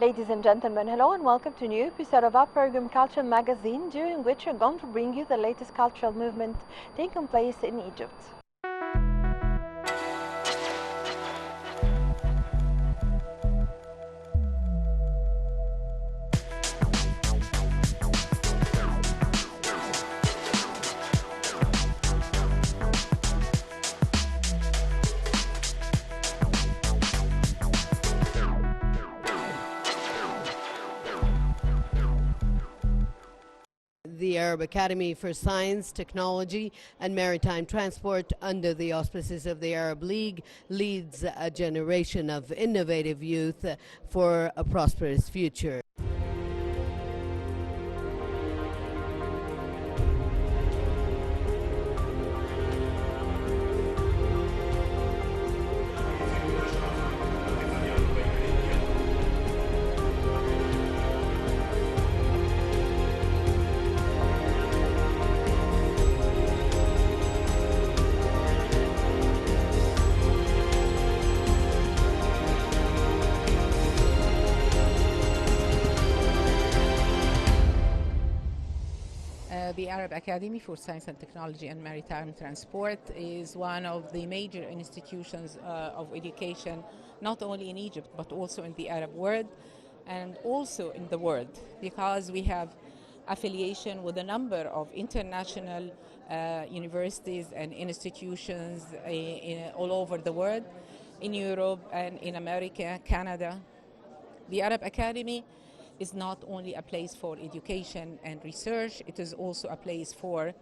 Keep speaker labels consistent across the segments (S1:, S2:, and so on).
S1: Ladies and gentlemen, hello and welcome to a new episode of our program Culture Magazine, during which we're going to bring you the latest cultural movement taking place in Egypt.
S2: The Arab Academy for Science, Technology and Maritime Transport, under the auspices of the Arab League, leads a generation of innovative youth for a prosperous future.
S3: The Arab Academy for Science and Technology and Maritime Transport is one of the major institutions of education, not only in Egypt, but also in the Arab world and also in the world, because we have affiliation with a number of international universities and institutions all over the world, in Europe and in America, Canada. The Arab Academy is not only a place for education and research, it is also a place for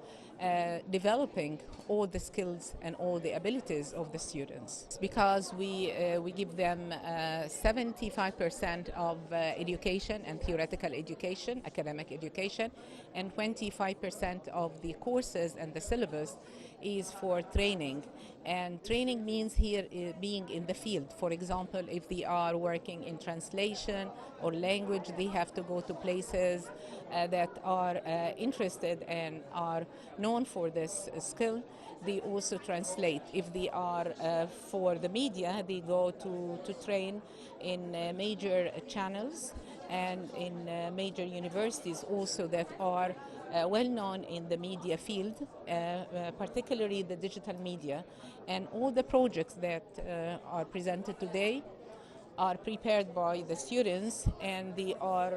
S3: developing all the skills and all the abilities of the students. Because we give them 75% of education and theoretical education, academic education, and 25% of the courses and the syllabus is for training. And training means here being in the field. For example, if they are working in translation or language, they have to go to places that are interested and are known for this skill. They also translate. If they are for the media, they go to train in major channels and in major universities also that are well known in the media field, particularly the digital media. And all the projects that are presented today are prepared by the students, and they are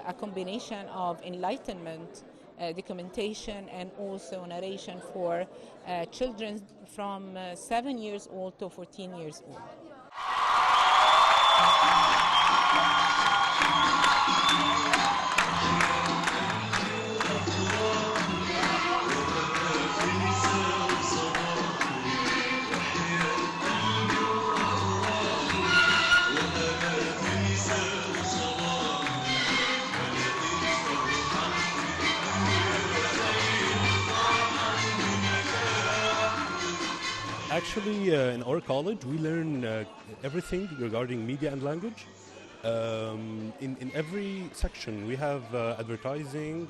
S3: a combination of enlightenment, documentation, and also narration for children from 7 years old to 14 years old.
S4: Actually, in our college, we learn everything regarding media and language. In every section, we have advertising,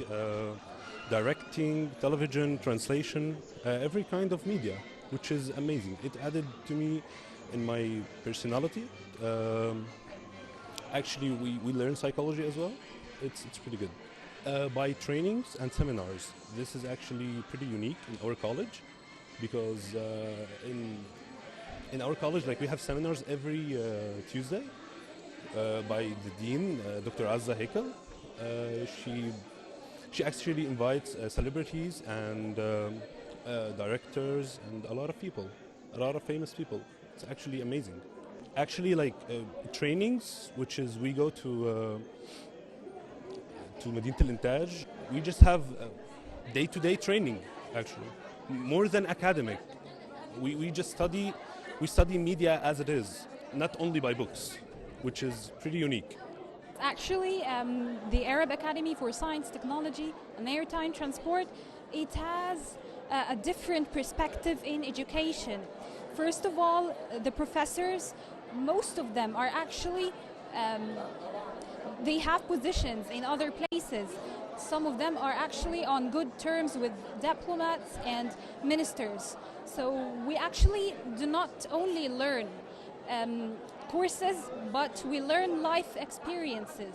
S4: directing, television, translation, every kind of media, which is amazing. It added to me in my personality. Actually, we learn psychology as well. It's pretty good. By trainings and seminars. This is actually pretty unique in our college, because in our college, like, we have seminars every Tuesday by the dean, Dr. Azza Hekel. She actually invites celebrities and directors and a lot of people, a lot of famous people. It's actually amazing. Actually, like trainings, which is we go to Medinat al-Intaj. We just have day-to-day training, actually. More than academic. We study media as it is, not only by books, which is pretty unique.
S5: Actually, the Arab Academy for Science, Technology and Maritime Transport, it has a different perspective in education. First of all, the professors, most of them are actually, they have positions in other places. Some of them are actually on good terms with diplomats and ministers. So we actually do not only learn courses, but we learn life experiences.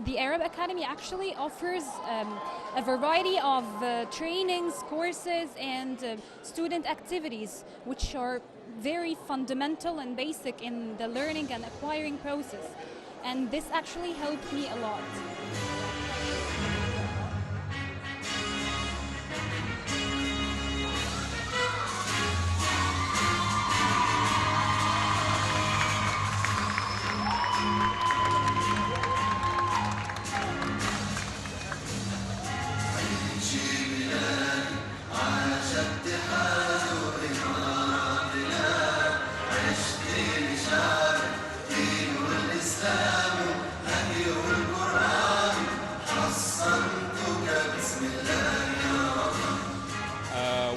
S5: The Arab Academy actually offers a variety of trainings, courses, and student activities, which are very fundamental and basic in the learning and acquiring process. And this actually helped me a lot.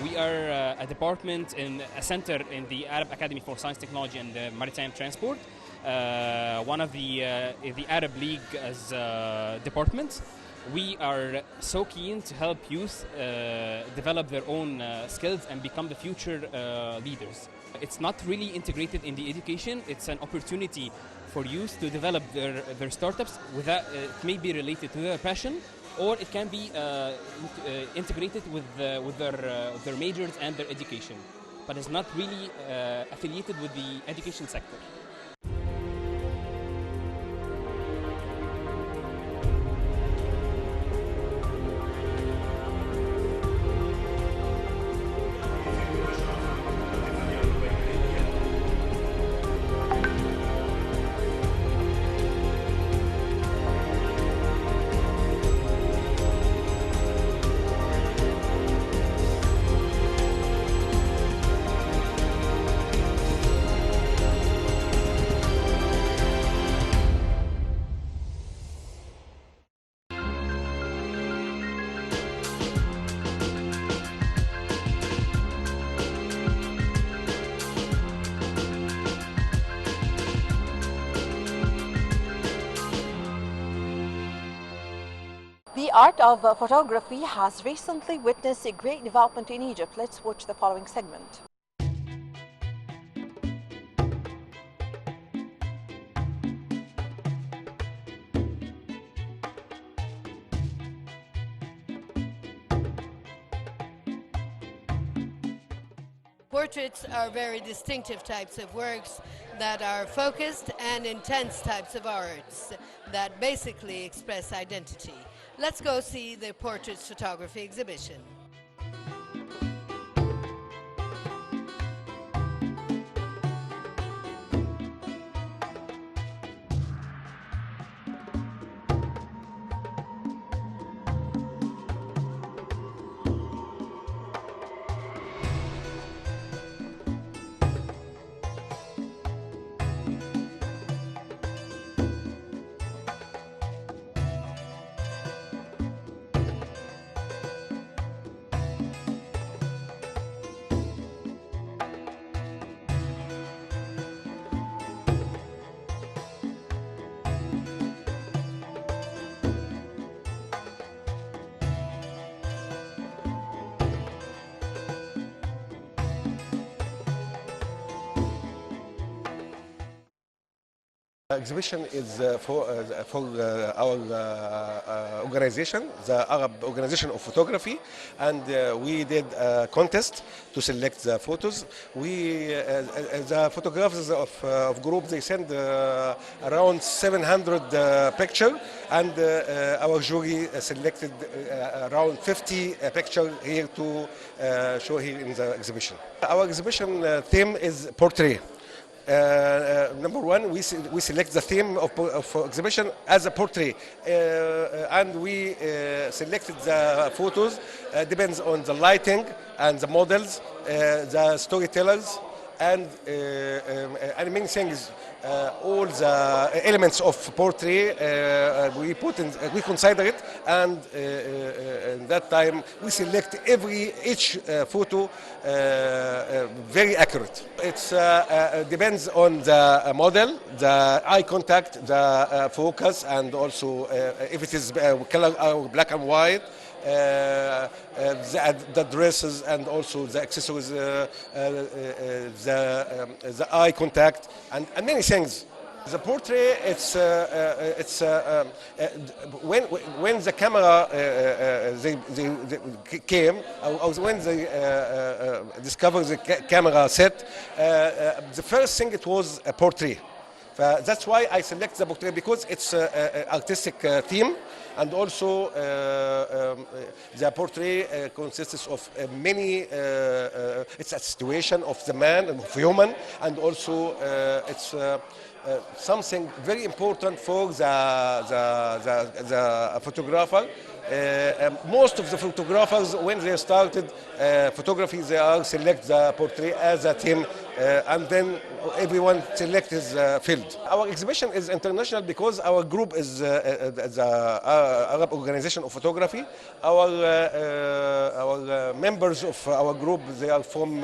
S6: We are a department in a center in the Arab Academy for Science, Technology and Maritime Transport, one of the Arab League as departments. We are so keen to help youth develop their own skills and become the future leaders. It's not really integrated in the education. It's an opportunity for youth to develop their startups. It may be related to their passion, or it can be integrated with their majors and their education. But it's not really affiliated with the education sector.
S1: The art of photography has recently witnessed a great development in Egypt. Let's watch the following segment.
S2: Portraits are very distinctive types of works that are focused and intense types of arts that basically express identity. Let's go see the Portraits Photography exhibition.
S7: Exhibition is for our organization, the Arab Organization of Photography, and we did a contest to select the photos. The photographers of group, they send around 700 pictures, and our jury selected around 50 pictures here to show here in the exhibition. Our exhibition theme is portrait. Number one, we select the theme of exhibition as a portrait, and we selected the photos. Depends on the lighting and the models, the storytellers, and many things. All the elements of portrait we consider it, and in that time we select each photo very accurate. It depends on the model, the eye contact, the focus, and also if it is color or black and white. the dresses and also the accessories, the eye contact, and many things. The portrait, when the camera they came, or when they discovered the camera set, the first thing it was a portrait. That's why I select the portrait, because it's an artistic theme, and also the portrait consists of many. It's a situation of the man, of human, and also it's. Something very important for the photographer. Most of the photographers, when they started photography, they all select the portrait as a theme, and then everyone select his field. Our exhibition is international because our group is the Arab Organization of Photography. Our members of our group, they are from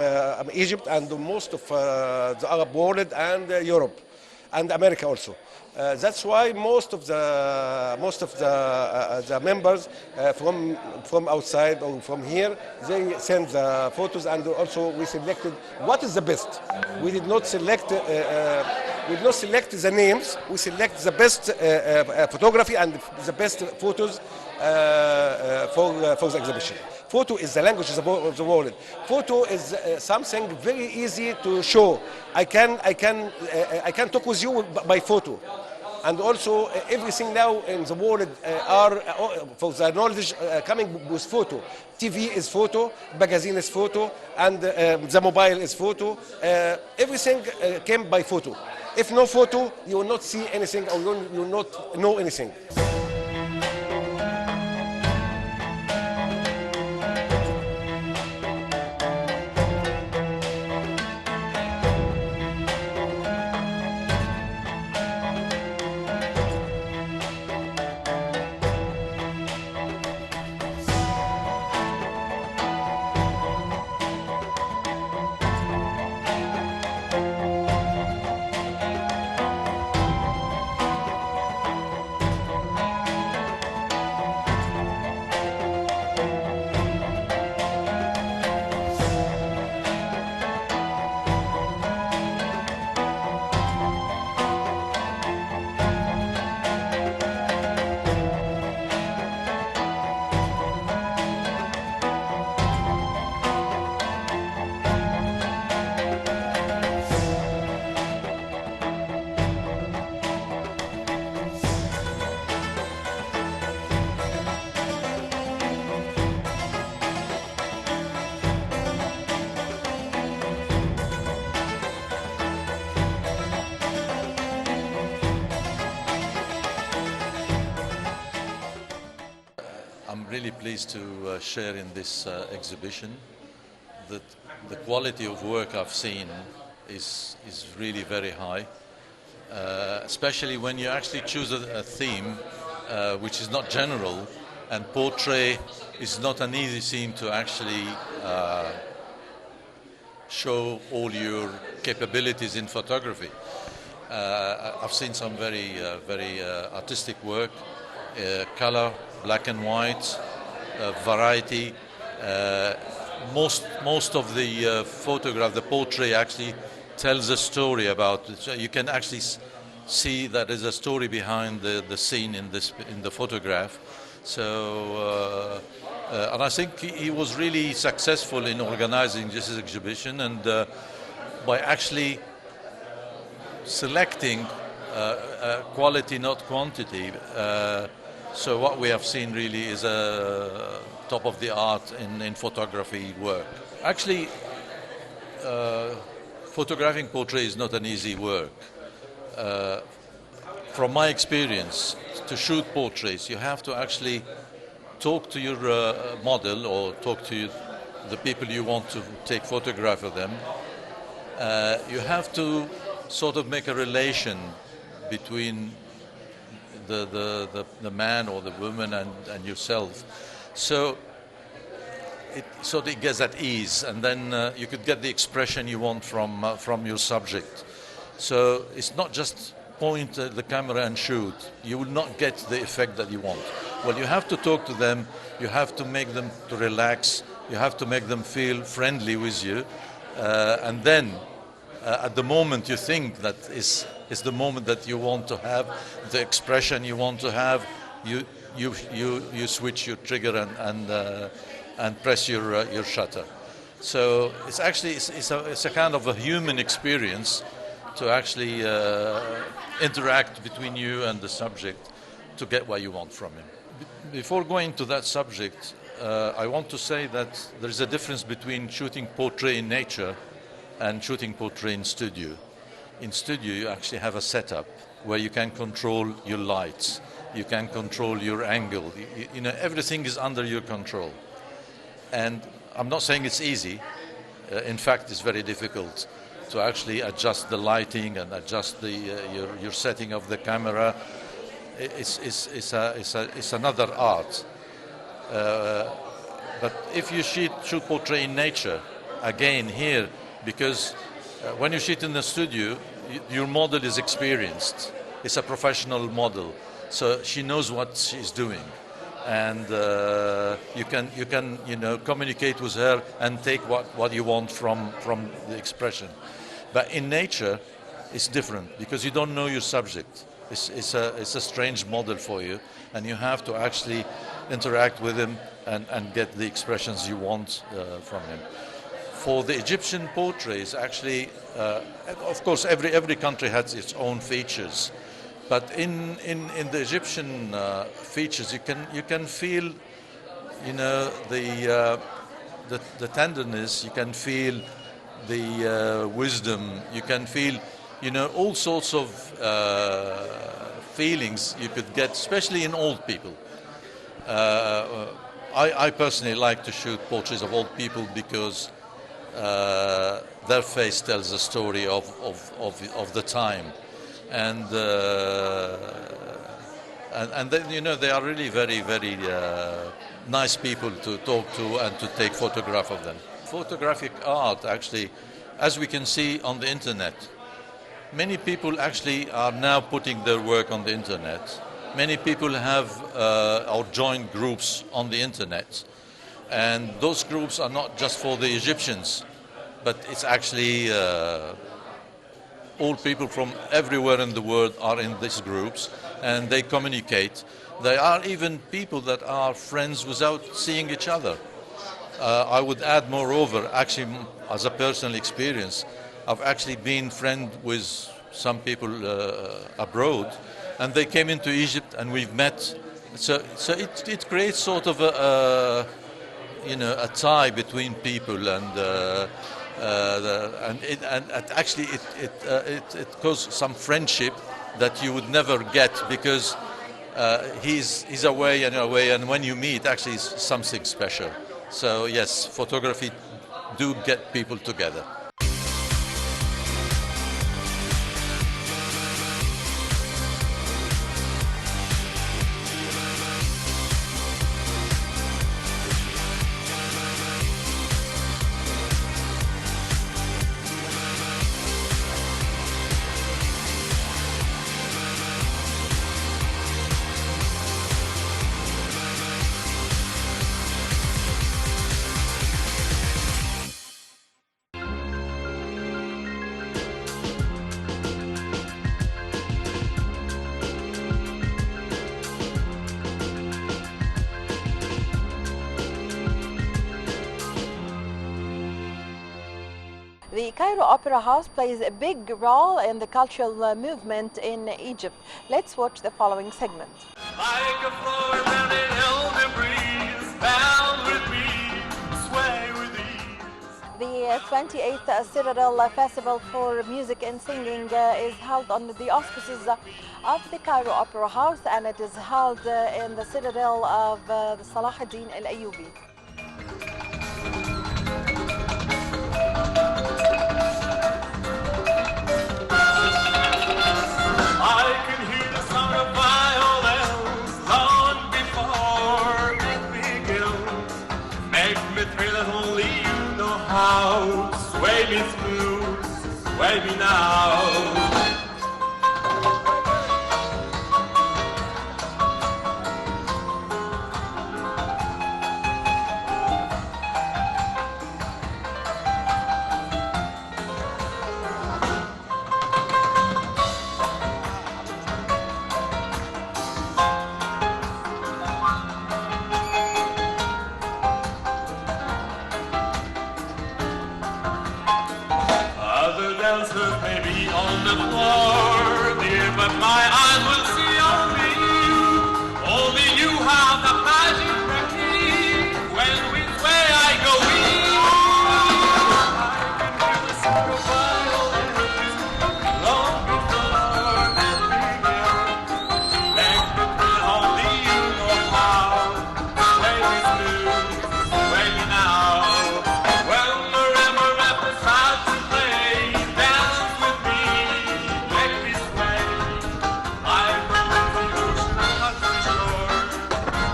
S7: Egypt and most of the Arab world and Europe and America also. That's why most of the members from outside or from here, they send the photos, and also we selected what is the best. We did not select the names. We select the best photography and the best photos for the exhibition. Photo is the language of the world. Photo is something very easy to show. I can talk with you by photo, and also everything now in the world are for the knowledge coming with photo. TV is photo, magazine is photo, and the mobile is photo. Everything came by photo. If no photo, you will not see anything, or you will not know anything.
S8: I'm really pleased to share in this exhibition that the quality of work I've seen is really very high, especially when you actually choose a theme which is not general, and portrait is not an easy theme to actually show all your capabilities in photography. I've seen some very artistic work, color, black and white, variety. Most of the photograph, the portrait actually tells a story about it. So you can actually see that there's a story behind the scene in the photograph. So and I think he was really successful in organizing this exhibition, and by actually selecting quality, not quantity. So what we have seen really is a top of the art in photography work. Actually, photographing portrait is not an easy work. From my experience, to shoot portraits, you have to actually talk to your model, or talk to the people you want to take photograph of them. You have to sort of make a relation between the man or the woman and yourself, so it gets at ease, and then you could get the expression you want from your subject. So it's not just point the camera and shoot. You will not get the effect that you want. Well, you have to talk to them, you have to make them to relax, you have to make them feel friendly with you, and then at the moment you think that is the moment that you want to have, the expression you want to have, you switch your trigger and press your shutter. So it's actually it's a kind of a human experience to actually interact between you and the subject to get what you want from him. Before going to that subject, I want to say that there is a difference between shooting portrait in nature and shooting portrait in studio. In studio, you actually have a setup where you can control your lights, you can control your angle. You know, everything is under your control. And I'm not saying it's easy. In fact, it's very difficult to actually adjust the lighting and adjust your setting of the camera. It's another art. But if you shoot portrait in nature, again here, because when you shoot in the studio, your model is experienced. It's a professional model, so she knows what she's doing, and you can communicate with her and take what you want from the expression. But in nature, it's different because you don't know your subject. It's a strange model for you, and you have to actually interact with him and get the expressions you want from him. For the Egyptian portraits, actually, of course, every country has its own features, but in the Egyptian features, you can feel, the tenderness. You can feel the wisdom. You can feel, all sorts of feelings you could get, especially in old people. I personally like to shoot portraits of old people because their face tells a story of the time, and then, they are really very, very nice people to talk to and to take photograph of them. Photographic art, actually, as we can see on the internet, many people actually are now putting their work on the internet. Many people have or joined groups on the internet. And those groups are not just for the Egyptians, but it's actually all people from everywhere in the world are in these groups, and they communicate. There are even people that are friends without seeing each other. I would add, moreover, actually, as a personal experience, I've actually been friend with some people abroad, and they came into Egypt and we've met. So it creates sort of a tie between people, and actually it causes some friendship that you would never get because he's away and when you meet, actually it's something special. So yes, photography do get people together.
S1: The Cairo Opera House plays a big role in the cultural movement in Egypt. Let's watch the following segment.
S9: Like a flower mounted elder breeze, bound with me, sway with ease.
S1: The 28th Citadel Festival for Music and Singing is held under the auspices of the Cairo Opera House, and it is held in the Citadel of Salah ad-Din al-Ayyubi.
S9: Sway me smooth, sway me now. truth may be on the floor, dear, but my eyes will see only you. Only you have the magic technique. When which way I go, I can hear the single violin long before it begins. Make the thrill only you know how. Sway me smooth, sway me now. When the river rapids out to play, dance with me, make me sway. I go to the ocean, touch the shore,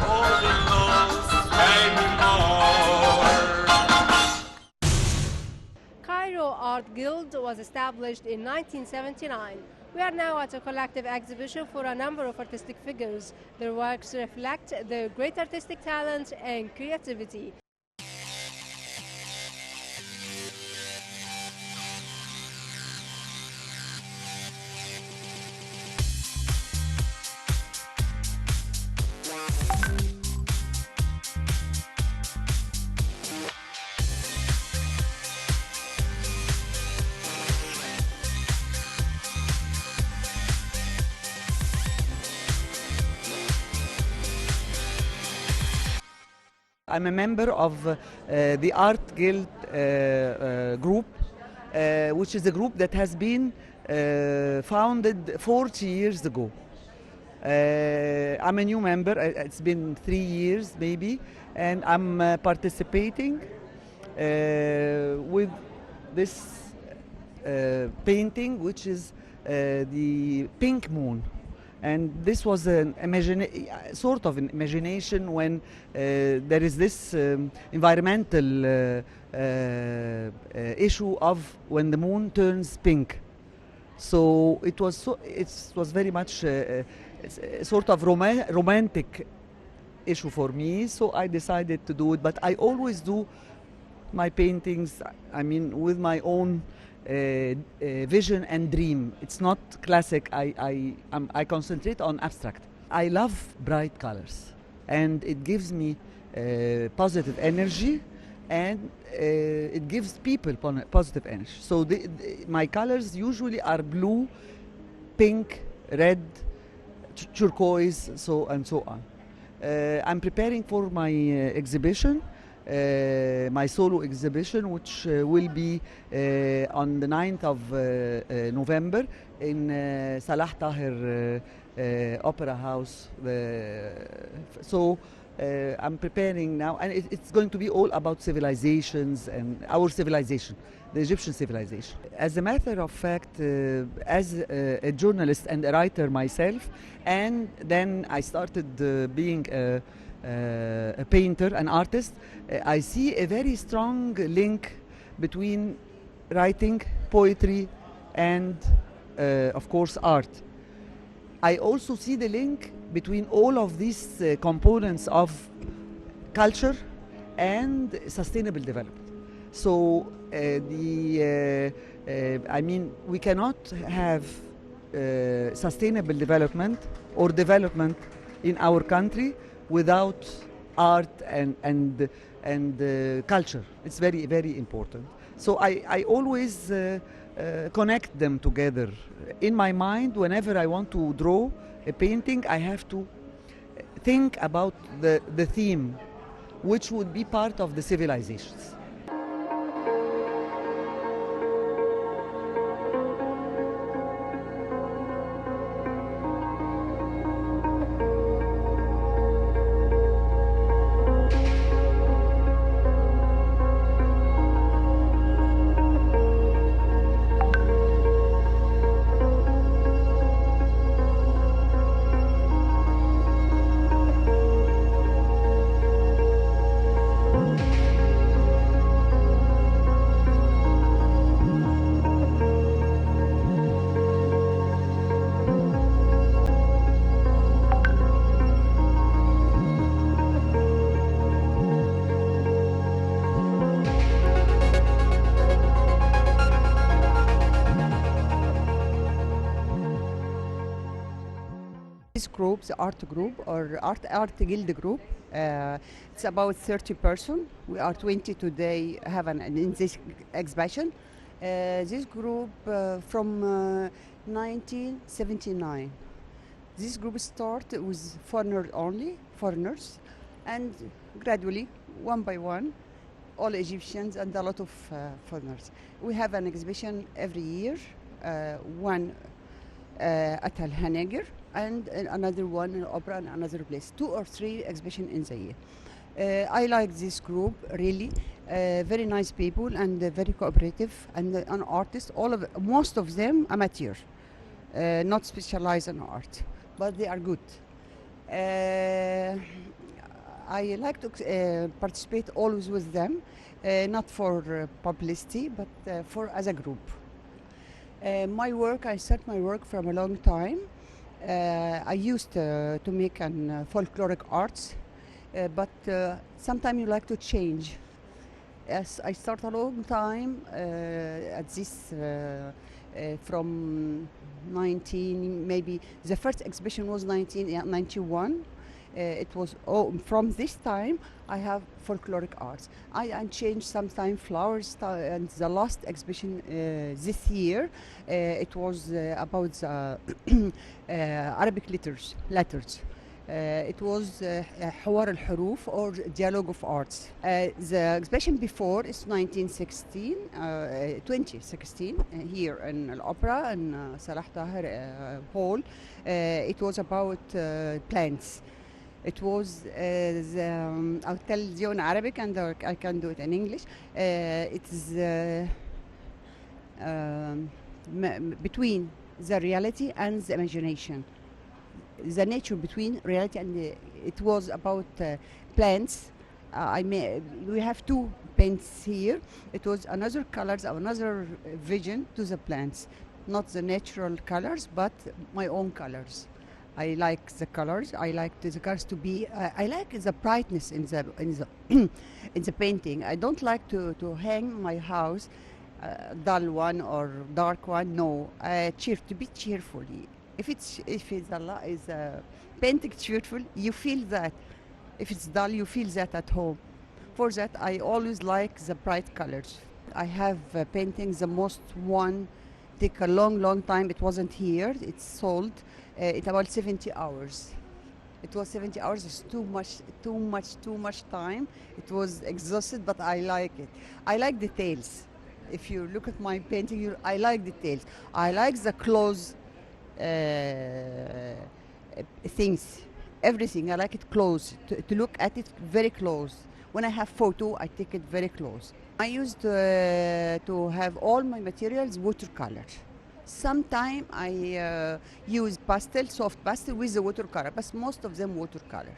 S9: holding close, sway me more.
S10: Cairo Art Guild was established in 1979. We are now at a collective exhibition for a number of artistic figures. Their works reflect their great artistic talent and creativity.
S11: I'm a member of the Art Guild group, which is a group that has been founded 40 years ago. I'm a new member. It's been 3 years maybe, and I'm participating with this painting, which is the Pink Moon. And this was an sort of an imagination when there is this environmental issue of when the moon turns pink. So it was very much a sort of romantic issue for me. So I decided to do it. But I always do my paintings, I mean, with my own vision and dream. It's not classic. I concentrate on abstract. I love bright colors, and it gives me positive energy, and it gives people positive energy. So my colors usually are blue, pink, red, turquoise, so and so on. I'm preparing for my exhibition. My solo exhibition, which will be on the 9th of November in Salah Tahir Opera House. So I'm preparing now, and it's going to be all about civilizations and our civilization, the Egyptian civilization. As a matter of fact, as a journalist and a writer myself, and then I started being a painter, an artist, I see a very strong link between writing, poetry, and of course art. I also see the link between all of these components of culture and sustainable development. So I mean, we cannot have sustainable development or development in our country without art and culture. It's very, very important. So I always connect them together. In my mind, whenever I want to draw a painting, I have to think about the theme, which would be part of the civilizations.
S12: This group, the art group or art guild group, it's about 30 persons. We are 20 today have in this exhibition. This group from 1979. This group started with foreigners, and gradually, one by one, all Egyptians and a lot of foreigners. We have an exhibition every year, one at Al Hanagir and another one in Opera and another place, 2 or 3 exhibitions in the year. I like this group really, very nice people and very cooperative and an artist. Most of them amateur, not specialized in art, but they are good. I like to participate always with them, not for publicity, but for as a group. My work, I start my work from a long time. I used to make an folkloric arts, but sometimes you like to change. Yes, I start a long time at this from 19, maybe the first exhibition was 1991. It was from this time I have folkloric arts. I changed sometimes flowers, and the last exhibition this year it was about the Arabic letters. It was حوار الحروف or dialogue of arts. The exhibition before is 2016 here in Al Opera in Salah Taher Hall. It was about plants. It was I'll tell you in Arabic and I can do it in English. It is between the reality and the imagination. The nature between reality and it was about plants. We have 2 paints here. It was another colors, another vision to the plants, not the natural colors, but my own colors. I like the colors. I like the colors to be. I like the brightness in the in the painting. I don't like to hang my house dull one or dark one. No, to be cheerful. If it's a painting cheerful, you feel that. If it's dull, you feel that at home. For that, I always like the bright colors. I have paintings. The most one take a long time. It wasn't here. It's sold. It's about 70 hours. It was 70 hours. It's too much time. It was exhausted, but I like it. I like details. If you look at my painting, I like details. I like the close things, everything. I like it close, to look at it very close. When I have photo, I take it very close. I used to have all my materials watercolor. Sometimes I use pastel, soft pastel with the watercolor, but most of them watercolor.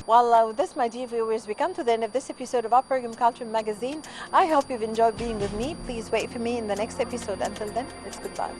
S1: Well, with this, my dear viewers, we come to the end of this episode of Opera Culture Magazine. I hope you've enjoyed being with me. Please wait for me in the next episode. Until then, it's goodbye.